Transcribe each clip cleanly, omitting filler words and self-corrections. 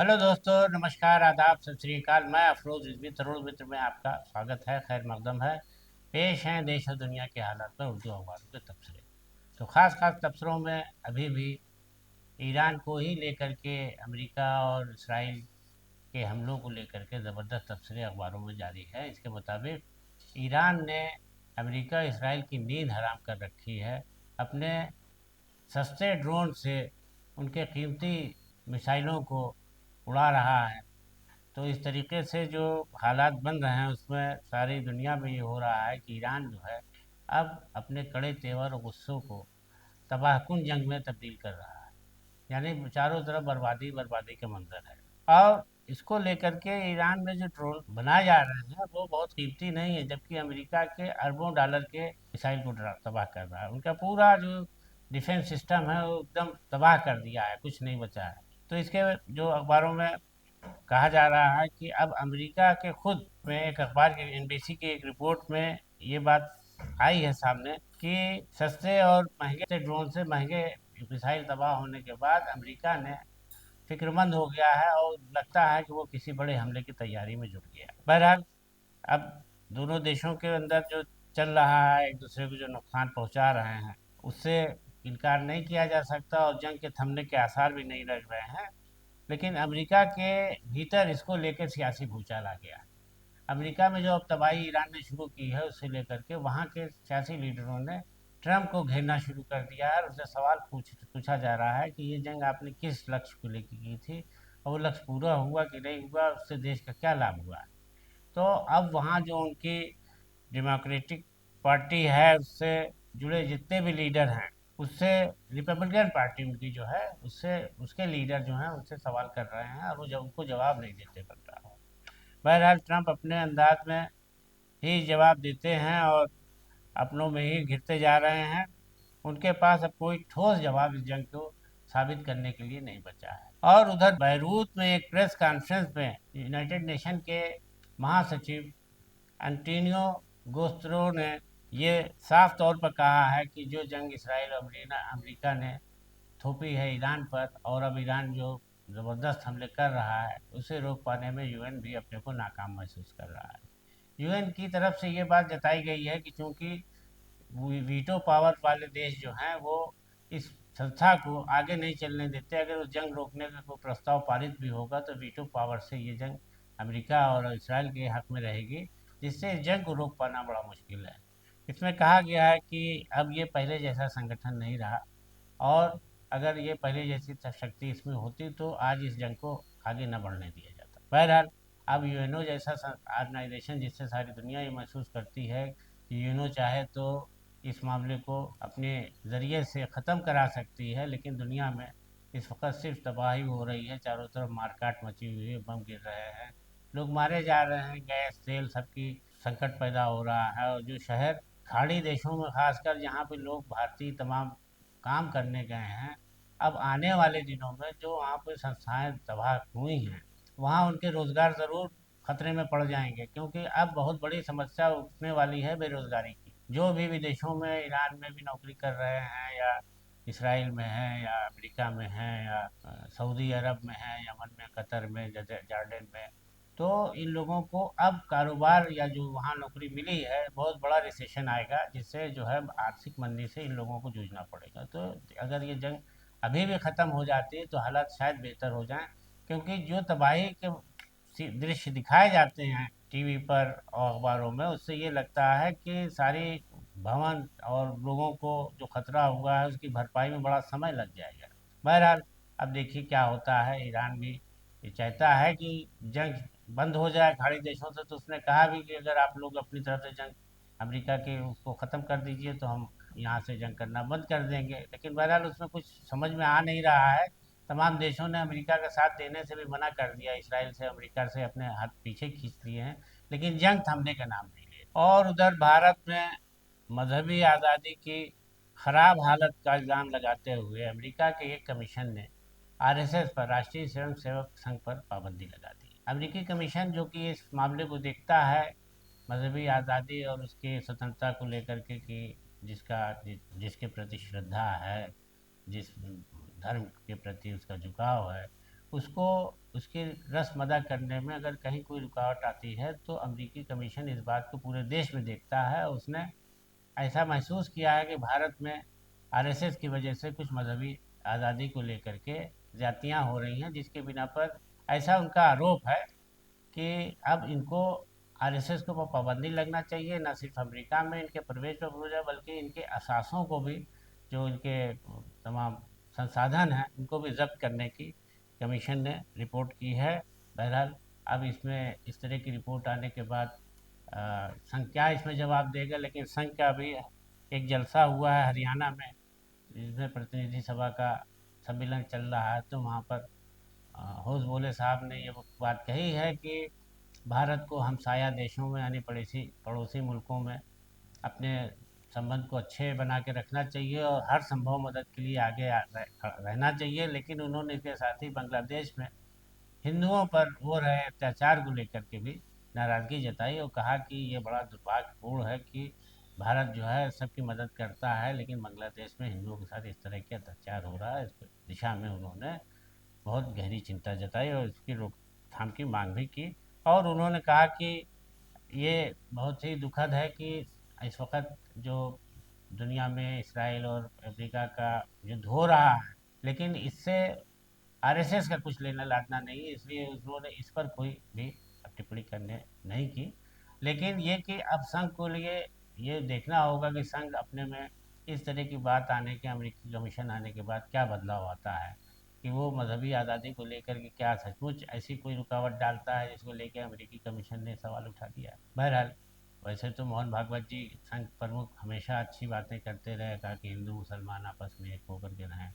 Hello दोस्तों, नमस्कार, आदाब, सत श्री अकाल। मैं अफरोज रिजवी तरुण मित्र में आपका स्वागत है, खैर मकदम है। पेश हैं देश और दुनिया के हालात में उर्दू अखबारों के तबसरे। तो खास खास तबसरों में अभी भी ईरान को ही लेकर के अमेरिका और इसराइल के हमलों को लेकर के ज़बरदस्त तबसरे अखबारों में जारी है। इसके मुताबिक ईरान ने अमेरिका इसराइल की नींद हराम कर रखी है। अपने सस्ते ड्रोन से उनके कीमती मिसाइलों को उड़ा रहा है। तो इस तरीके से जो हालात बन रहे हैं उसमें सारी दुनिया में ये हो रहा है कि ईरान जो है अब अपने कड़े तेवर और गुस्सों को तबाहकुन जंग में तब्दील कर रहा है। यानी चारों तरफ बर्बादी बर्बादी के मंजर है। और इसको लेकर के ईरान में जो ड्रोन बनाए जा रहे हैं वो बहुत कीमती नहीं है, जबकि अमेरिका के अरबों डॉलर के मिसाइल को तबाह कर रहा है। उनका पूरा जो डिफेंस सिस्टम है वो एकदम तबाह कर दिया है, कुछ नहीं बचा है। तो इसके जो अखबारों में कहा जा रहा है कि अब अमेरिका के खुद में एक अखबार की एनबीसी की एक रिपोर्ट में ये बात आई है सामने कि सस्ते और महंगे ड्रोन से महंगे मिसाइल तबाह होने के बाद अमेरिका ने फिक्रमंद हो गया है और लगता है कि वो किसी बड़े हमले की तैयारी में जुट गया है। बहरहाल, अब दोनों देशों के अंदर जो चल रहा है, एक दूसरे को जो नुकसान पहुंचा रहे हैं, उससे इनकार नहीं किया जा सकता और जंग के थमने के आसार भी नहीं लग रहे हैं। लेकिन अमेरिका के भीतर इसको लेकर सियासी भूचाल आ गया है। अमेरिका में जो अब तबाही ईरान ने शुरू की है उससे लेकर के वहाँ के सियासी लीडरों ने ट्रंप को घेरना शुरू कर दिया है और उससे सवाल पूछा जा रहा है कि ये जंग आपने किस लक्ष्य को लेकर की थी और वो लक्ष्य पूरा हुआ कि नहीं हुआ, उससे देश का क्या लाभ हुआ। तो अब वहाँ जो उनकी डेमोक्रेटिक पार्टी है उससे जुड़े जितने भी लीडर हैं, उससे रिपब्लिकन पार्टी उनकी जो है उससे उसके लीडर जो हैं उनसे सवाल कर रहे हैं और वो जब उनको जवाब नहीं देते बन रहा है। बहरहाल, ट्रंप अपने अंदाज में ही जवाब देते हैं और अपनों में ही घिरते जा रहे हैं। उनके पास अब कोई ठोस जवाब इस जंग को साबित करने के लिए नहीं बचा है। और उधर बैरूत में एक प्रेस कॉन्फ्रेंस में यूनाइटेड नेशन के महासचिव एंटोनियो गुतेरेस ने ये साफ तौर पर कहा है कि जो जंग इसराइल और अमेरिका ने थोपी है ईरान पर, और अब ईरान जो ज़बरदस्त हमले कर रहा है उसे रोक पाने में यूएन भी अपने को नाकाम महसूस कर रहा है। यूएन की तरफ से ये बात जताई गई है कि चूंकि वीटो पावर वाले देश जो हैं वो इस संस्था को आगे नहीं चलने देते। अगर उस जंग रोकने का कोई प्रस्ताव पारित भी होगा तो वीटो पावर से ये जंग अमेरिका और इसराइल के हक में रहेगी, जिससे इस जंग को रोक पाना बड़ा मुश्किल है। इसमें कहा गया है कि अब ये पहले जैसा संगठन नहीं रहा, और अगर ये पहले जैसी शक्ति इसमें होती तो आज इस जंग को आगे न बढ़ने दिया जाता। बहरहाल, अब यूएनओ जैसा ऑर्गेनाइजेशन जिससे सारी दुनिया ये महसूस करती है कि यूएनओ चाहे तो इस मामले को अपने ज़रिए से ख़त्म करा सकती है, लेकिन दुनिया में इस वक्त सिर्फ तबाही हो रही है। चारों तरफ मारकाट मची हुई है, बम गिर रहे हैं, लोग मारे जा रहे हैं, गैस तेल सबकी संकट पैदा हो रहा है। और जो शहर खाड़ी देशों में खासकर जहाँ पे लोग भारतीय तमाम काम करने गए हैं, अब आने वाले दिनों में जो वहाँ पे संस्थाएं तबाह हुई हैं वहाँ उनके रोज़गार ज़रूर खतरे में पड़ जाएंगे, क्योंकि अब बहुत बड़ी समस्या उठने वाली है बेरोज़गारी की। जो भी विदेशों में, ईरान में भी नौकरी कर रहे हैं, या इसराइल में हैं, या अमेरिका में हैं, या सऊदी अरब में हैं, यमन में, कतर में, जॉर्डन में, तो इन लोगों को अब कारोबार या जो वहाँ नौकरी मिली है, बहुत बड़ा रिसेशन आएगा, जिससे जो है आर्थिक मंदी से इन लोगों को जूझना पड़ेगा। तो अगर ये जंग अभी भी ख़त्म हो जाती है तो हालात शायद बेहतर हो जाएं, क्योंकि जो तबाही के दृश्य दिखाए जाते हैं टीवी पर और अखबारों में, उससे ये लगता है कि सारी भवन और लोगों को जो खतरा हुआ है उसकी भरपाई में बड़ा समय लग जाएगा। बहरहाल, अब देखिए क्या होता है। ईरान भी ये चाहता है कि जंग बंद हो जाए खाड़ी देशों से, तो उसने कहा भी कि अगर आप लोग अपनी तरफ से जंग अमेरिका के उसको ख़त्म कर दीजिए तो हम यहाँ से जंग करना बंद कर देंगे। लेकिन बहरहाल उसमें कुछ समझ में आ नहीं रहा है। तमाम देशों ने अमेरिका का साथ देने से भी मना कर दिया, इसराइल से, अमेरिका से अपने हाथ पीछे खींच लिए हैं, लेकिन जंग थमने का नाम नहीं ले। और उधर भारत में मजहबी आज़ादी की खराब हालत का इल्ज़ाम लगाते हुए अमेरिका के एक कमीशन ने आरएसएस पर, राष्ट्रीय स्वयं सेवक संघ पर पाबंदी लगा दी। अमेरिकी कमीशन जो कि इस मामले को देखता है मजहबी आज़ादी और उसकी स्वतंत्रता को लेकर के कि जिसके प्रति श्रद्धा है, जिस धर्म के प्रति उसका झुकाव है, उसको उसकी रस्म अदा करने में अगर कहीं कोई रुकावट आती है तो अमेरिकी कमीशन इस बात को पूरे देश में देखता है। उसने ऐसा महसूस किया है कि भारत में आरएसएस की वजह से कुछ मजहबी आज़ादी को लेकर के ज़्यादतियाँ हो रही हैं, जिसके बिना पर ऐसा उनका आरोप है कि अब इनको आरएसएस को पाबंदी लगना चाहिए, न सिर्फ अमेरिका में इनके प्रवेश पर रोजा, बल्कि इनके असासों को भी, जो इनके तमाम संसाधन हैं उनको भी जब्त करने की कमीशन ने रिपोर्ट की है। बहरहाल अब इसमें इस तरह की रिपोर्ट आने के बाद संघ क्या इसमें जवाब देगा, लेकिन संघ का भी एक जलसा हुआ है हरियाणा में, जिसमें प्रतिनिधि सभा का सम्मेलन चल रहा है। तो वहाँ पर होश बोले साहब ने ये बात कही है कि भारत को हमसाया देशों में यानी पड़ोसी पड़ोसी मुल्कों में अपने संबंध को अच्छे बना के रखना चाहिए और हर संभव मदद के लिए आगे रहना चाहिए। लेकिन उन्होंने इसके साथ ही बांग्लादेश में हिंदुओं पर हो रहे अत्याचार को लेकर के भी नाराज़गी जताई और कहा कि ये बड़ा दुर्भाग्यपूर्ण है कि भारत जो है सबकी मदद करता है, लेकिन बांग्लादेश में हिंदुओं के साथ इस तरह के अत्याचार हो रहा है। इस दिशा में उन्होंने बहुत गहरी चिंता जताई और इसकी रोकथाम की मांग भी की। और उन्होंने कहा कि ये बहुत ही दुखद है कि इस वक्त जो दुनिया में इसराइल और अमेरिका का युद्ध हो रहा है, लेकिन इससे आरएसएस का कुछ लेना लाना नहीं है, इसलिए उन्होंने इस पर कोई भी टिप्पणी करने नहीं की। लेकिन ये कि अब संघ को लिए ये देखना होगा कि संघ अपने में इस तरह की बात आने के, अमेरिकी कमीशन आने के बाद क्या बदलाव आता है, कि वो मजहबी आज़ादी को लेकर के क्या सचमुच ऐसी कोई रुकावट डालता है जिसको लेकर अमेरिकी कमीशन ने सवाल उठा दिया। बहरहाल वैसे तो मोहन भागवत जी संघ प्रमुख हमेशा अच्छी बातें करते रहे, कहा कि हिंदू मुसलमान आपस में एक होकर के रहें,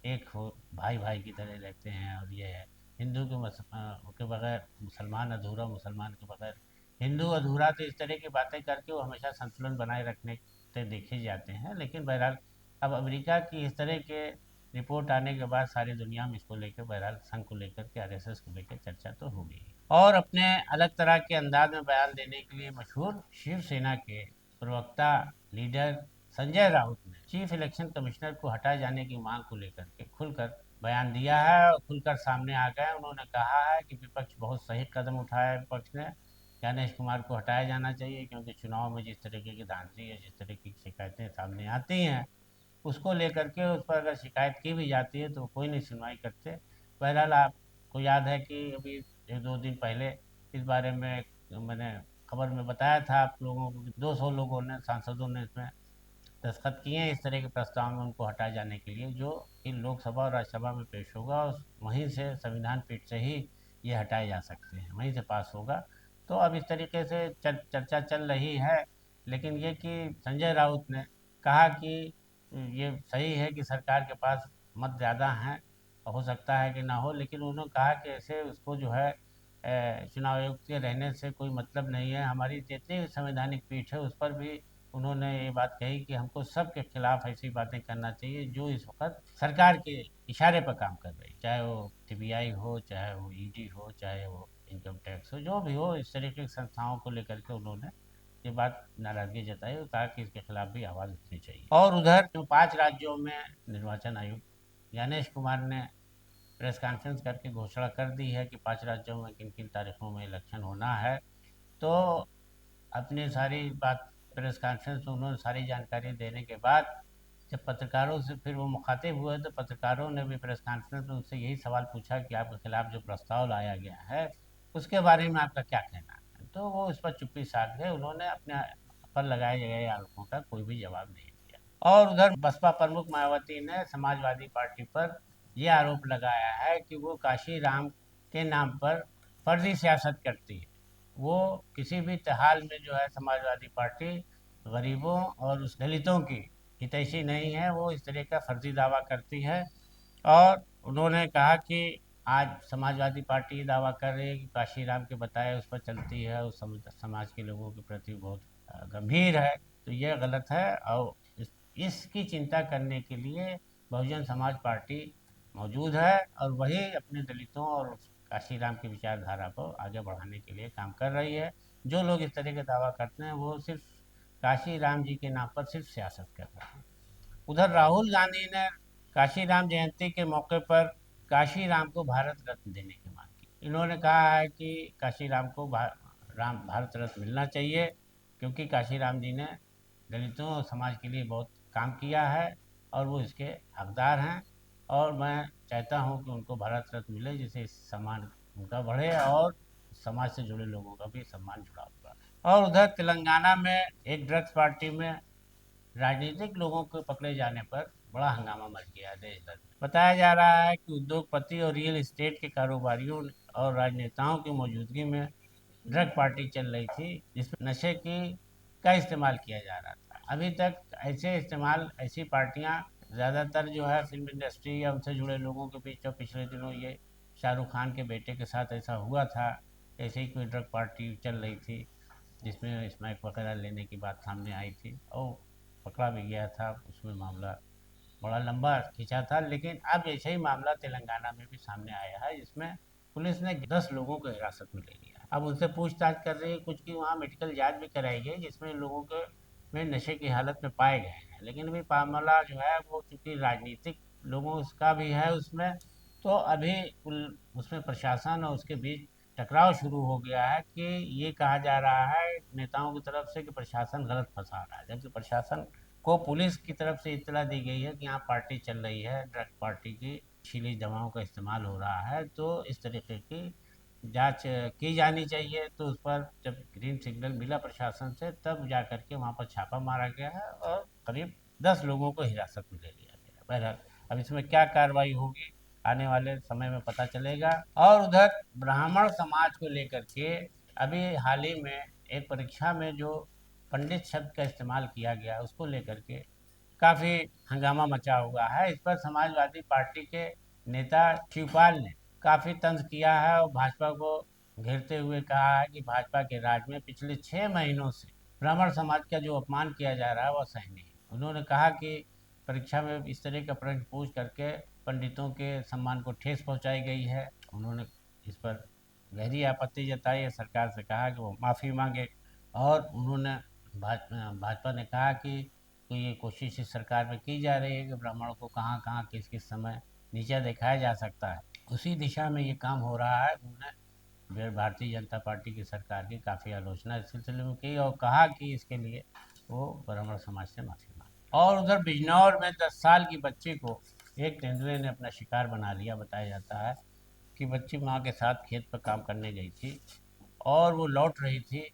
एक हो, भाई भाई की तरह रहते हैं। और ये है हिंदू के बगैर मुसलमान अधूरा, मुसलमान के बगैर हिंदू अधूरा। तो इस तरह की बातें करके वो हमेशा संतुलन बनाए रखने से देखे जाते हैं। लेकिन बहरहाल अब अमेरिका की इस तरह के रिपोर्ट आने के बाद सारी दुनिया में इसको लेकर, बहरहाल संघ को लेकर के, आरएसएस को लेकर चर्चा तो हो गई। और अपने अलग तरह के अंदाज में बयान देने के लिए मशहूर शिवसेना के प्रवक्ता लीडर संजय राउत ने चीफ इलेक्शन कमिश्नर को हटाए जाने की मांग को लेकर के खुलकर बयान दिया है और खुलकर सामने आ गए। उन्होंने कहा है कि विपक्ष बहुत सही कदम उठाया है, विपक्ष ने ज्ञानेश कुमार को हटाया जाना चाहिए, क्योंकि चुनाव में जिस तरीके की धांधली या जिस तरह की शिकायतें सामने आती हैं उसको लेकर के उस पर अगर शिकायत की भी जाती है तो कोई नहीं सुनवाई करते। बहरहाल आपको याद है कि अभी 1-2 दिन पहले इस बारे में मैंने खबर में बताया था आप लोगों को कि 200 लोगों ने, सांसदों ने इसमें दस्तखत किए हैं इस तरह के प्रस्ताव में उनको हटाए जाने के लिए, जो कि लोकसभा और राज्यसभा में पेश होगा और वहीं से संविधान पीठ से ही ये हटाए जा सकते हैं, वहीं से पास होगा। तो अब इस तरीके से चर्चा चल रही है। लेकिन ये कि संजय राउत ने कहा कि ये सही है कि सरकार के पास मत ज़्यादा हैं, हो सकता है कि ना हो, लेकिन उन्होंने कहा कि ऐसे उसको जो है चुनाव आयोग के रहने से कोई मतलब नहीं है। हमारी जितनी भी संवैधानिक पीठ है उस पर भी उन्होंने ये बात कही कि हमको सबके खिलाफ ऐसी बातें करना चाहिए जो इस वक्त सरकार के इशारे पर काम कर रही, चाहे वो सीबीआई हो, चाहे वो ईडी हो, चाहे वो इनकम टैक्स हो, जो भी हो। इस तरीके की संस्थाओं को लेकर के उन्होंने ये बात नाराजगी जताई और कहा कि इसके खिलाफ भी आवाज़ उठनी चाहिए। और उधर जो 5 राज्यों में निर्वाचन आयुक्त ज्ञानेश कुमार ने प्रेस कॉन्फ्रेंस करके घोषणा कर दी है कि 5 राज्यों में किन किन तारीखों में इलेक्शन होना है। तो अपनी सारी बात प्रेस कॉन्फ्रेंस में उन्होंने सारी जानकारी देने के बाद जब पत्रकारों से फिर वो मुखातिब हुए तो पत्रकारों ने भी प्रेस कॉन्फ्रेंस में उनसे यही सवाल पूछा कि आपके खिलाफ जो प्रस्ताव लाया गया है उसके बारे में आपका क्या कहना है। तो वो इस पर चुप्पी साध गए, उन्होंने अपने पर लगाए गए आरोपों का कोई भी जवाब नहीं दिया। और उधर बसपा प्रमुख मायावती ने समाजवादी पार्टी पर यह आरोप लगाया है कि वो काशी राम के नाम पर फर्जी सियासत करती है। वो किसी भी हाल में जो है समाजवादी पार्टी गरीबों और उस दलितों की हितैषी नहीं है, वो इस तरह का फर्जी दावा करती है। और उन्होंने कहा कि आज समाजवादी पार्टी दावा कर रही है कि काशीराम के बताए उस पर चलती है, उस समाज के लोगों के प्रति बहुत गंभीर है। तो यह गलत है और इसकी चिंता करने के लिए बहुजन समाज पार्टी मौजूद है और वही अपने दलितों और काशीराम की विचारधारा को आगे बढ़ाने के लिए काम कर रही है। जो लोग इस तरह के दावा करते हैं वो सिर्फ काशीराम जी के नाम पर सिर्फ सियासत कर रहे हैं। उधर राहुल गांधी ने काशीराम जयंती के मौके पर काशीराम को भारत रत्न देने की मांग की। इन्होंने कहा है कि काशीराम को राम भारत रत्न मिलना चाहिए, क्योंकि काशीराम जी ने दलितों समाज के लिए बहुत काम किया है और वो इसके हकदार हैं। और मैं चाहता हूँ कि उनको भारत रत्न मिले, जिससे सम्मान उनका बढ़े और समाज से जुड़े लोगों का भी सम्मान जुड़ा होगा। और उधर तेलंगाना में एक ड्रग्स पार्टी में राजनीतिक लोगों को पकड़े जाने पर बड़ा हंगामा मच गया है देश भर में। बताया जा रहा है कि उद्योगपति और रियल एस्टेट के कारोबारियों और राजनेताओं की मौजूदगी में ड्रग पार्टी चल रही थी, जिसमें नशे की का इस्तेमाल किया जा रहा था। अभी तक ऐसे इस्तेमाल ऐसी पार्टियां ज़्यादातर जो है फिल्म इंडस्ट्री या उनसे जुड़े लोगों के बीच, जो पिछले दिनों ये शाहरुख खान के बेटे के साथ ऐसा हुआ था, ऐसे ही कोई ड्रग पार्टी चल रही थी जिसमें स्मैक वगैरह लेने की बात सामने आई थी और पकड़ा भी गया था। उसमें मामला बड़ा लंबा खींचा था, लेकिन अब ऐसे ही मामला तेलंगाना में भी सामने आया है, जिसमें पुलिस ने 10 लोगों को हिरासत में ले लिया। अब उनसे पूछताछ कर रही है, कुछ की वहाँ मेडिकल जांच भी कराई गई, जिसमें लोगों के में नशे की हालत में पाए गए हैं। लेकिन अभी मामला जो है वो चूंकि राजनीतिक लोगों का भी है उसमें, तो अभी उसमें प्रशासन और उसके बीच टकराव शुरू हो गया है कि ये कहा जा रहा है नेताओं की तरफ से कि प्रशासन गलत फंसा रहा है, जबकि प्रशासन को पुलिस की तरफ से इत्तला दी गई है कि यहाँ पार्टी चल रही है, ड्रग पार्टी की नशीली दवाओं का इस्तेमाल हो रहा है, तो इस तरीके की जांच की जानी चाहिए। तो उस पर जब ग्रीन सिग्नल मिला प्रशासन से, तब जा करके वहाँ पर छापा मारा गया है और करीब 10 लोगों को हिरासत में ले लिया गया। बहरहाल अब इसमें क्या कार्रवाई होगी आने वाले समय में पता चलेगा। और उधर ब्राह्मण समाज को लेकर के अभी हाल ही में एक परीक्षा में जो पंडित शब्द का इस्तेमाल किया गया उसको लेकर के काफ़ी हंगामा मचा हुआ है। इस पर समाजवादी पार्टी के नेता शिवपाल ने काफ़ी तंज किया है और भाजपा को घेरते हुए कहा है कि भाजपा के राज में पिछले 6 महीनों से ब्राह्मण समाज का जो अपमान किया जा रहा है वह सही नहीं है। उन्होंने कहा कि परीक्षा में इस तरह का प्रश्न पूछ करके पंडितों के सम्मान को ठेस पहुंचाई गई है। उन्होंने इस पर गहरी आपत्ति जताई है, सरकार से कहा कि वो माफ़ी मांगे। और उन्होंने भाजपा ने कहा कि तो ये कोशिश इस सरकार में की जा रही है कि ब्राह्मणों को कहाँ कहाँ किस किस समय नीचा दिखाया जा सकता है, उसी दिशा में ये काम हो रहा है। उन्होंने भारतीय जनता पार्टी की सरकार की काफ़ी आलोचना इस सिलसिले में की और कहा कि इसके लिए वो ब्राह्मण समाज से माफी मांगे। और उधर बिजनौर में 10 साल की बच्ची को एक तेंदुए ने अपना शिकार बना लिया। बताया जाता है कि बच्ची माँ के साथ खेत पर काम करने गई थी और वो लौट रही थी,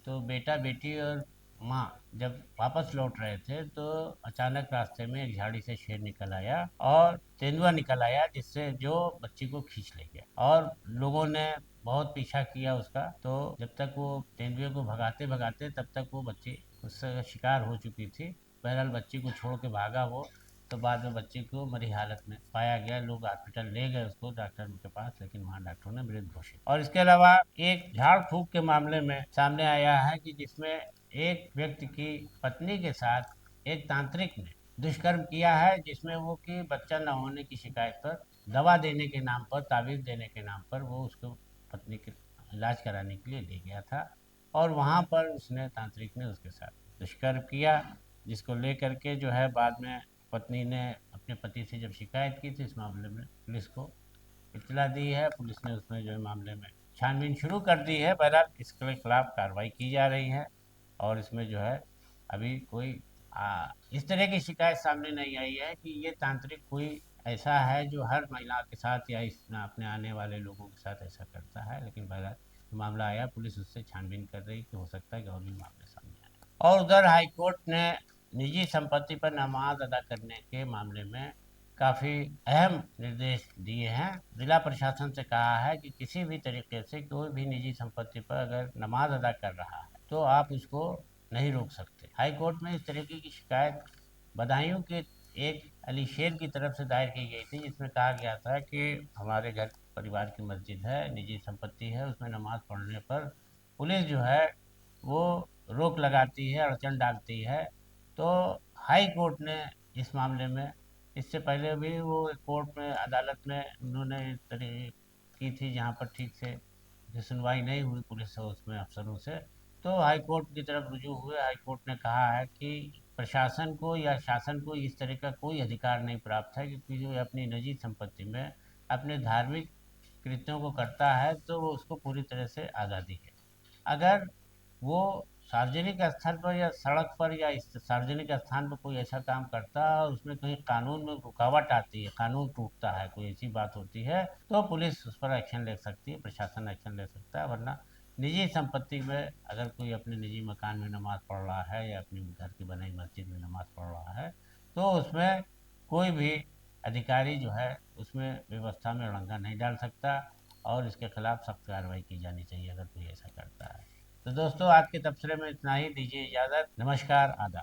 तो बेटा बेटी और माँ जब वापस लौट रहे थे तो अचानक रास्ते में एक झाड़ी से शेर निकल आया और तेंदुआ निकल आया, जिससे जो बच्ची को खींच ले गया। और लोगों ने बहुत पीछा किया उसका, तो जब तक वो तेंदुए को भगाते भगाते तब तक वो बच्ची उससे शिकार हो चुकी थी। बहरहाल बच्ची को छोड़ के भागा वो, तो बाद में बच्ची को मरी हालत में पाया गया। लोग हॉस्पिटल ले गए उसको डॉक्टर के पास, लेकिन वहाँ डॉक्टरों ने मृत घोषित। और इसके अलावा एक झाड़ फूक के मामले में सामने आया है कि जिसमें एक व्यक्ति की पत्नी के साथ एक तांत्रिक ने दुष्कर्म किया है, जिसमें वो कि बच्चा न होने की शिकायत पर दवा देने के नाम पर, ताबीज़ देने के नाम पर वो उसको पत्नी के इलाज कराने के लिए ले गया था और वहाँ पर उसने तांत्रिक ने उसके साथ दुष्कर्म किया, जिसको लेकर के जो है बाद में पत्नी ने अपने पति से जब शिकायत की थी, इस मामले में पुलिस को इत्तला दी है। पुलिस ने उसमें जो है मामले में छानबीन शुरू कर दी है। बहरहाल इसके खिलाफ कार्रवाई की जा रही है और इसमें जो है अभी कोई इस तरह की शिकायत सामने नहीं आई है कि ये तांत्रिक कोई ऐसा है जो हर महिला के साथ या इस अपने आने वाले लोगों के साथ ऐसा करता है। लेकिन बहरहाल मामला आया, पुलिस उससे छानबीन कर रही कि हो सकता है कि और भी मामले सामने आए। और उधर हाईकोर्ट ने निजी संपत्ति पर नमाज अदा करने के मामले में काफ़ी अहम निर्देश दिए हैं। जिला प्रशासन से कहा है कि किसी भी तरीके से कोई भी निजी संपत्ति पर अगर नमाज अदा कर रहा है तो आप उसको नहीं रोक सकते। हाई कोर्ट में इस तरीके की शिकायत बदायूं के एक अली शेर की तरफ से दायर की गई थी, जिसमें कहा गया था कि हमारे घर परिवार की मस्जिद है, निजी संपत्ति है, उसमें नमाज पढ़ने पर पुलिस जो है वो रोक लगाती है, अड़चन डालती है। तो हाई कोर्ट ने इस मामले में, इससे पहले भी वो कोर्ट में अदालत में उन्होंने इस तरह की थी जहाँ पर ठीक से सुनवाई नहीं हुई पुलिस और उसमें अफसरों से, तो हाई कोर्ट की तरफ रुजू हुए। हाई कोर्ट ने कहा है कि प्रशासन को या शासन को इस तरह का कोई अधिकार नहीं प्राप्त है, क्योंकि जो अपनी निजी संपत्ति में अपने धार्मिक कृत्यों को करता है तो वो उसको पूरी तरह से आज़ादी है। अगर वो सार्वजनिक स्थल पर या सड़क पर या इस सार्वजनिक स्थान पर कोई ऐसा काम करता है और उसमें कहीं कानून में रुकावट आती है, कानून टूटता है, कोई ऐसी बात होती है, तो पुलिस उस पर एक्शन ले सकती है, प्रशासन एक्शन ले सकता है। वरना निजी संपत्ति में अगर कोई अपने निजी मकान में नमाज पढ़ रहा है या अपने घर की बनाई मस्जिद में नमाज पढ़ रहा है, तो उसमें कोई भी अधिकारी जो है उसमें व्यवस्था में उल्लंघन नहीं डाल सकता, और इसके खिलाफ सख्त कार्रवाई की जानी चाहिए अगर कोई ऐसा करता है। तो दोस्तों, आज के तबसरे में इतना ही। दीजिए इजाज़त। नमस्कार, आदाब।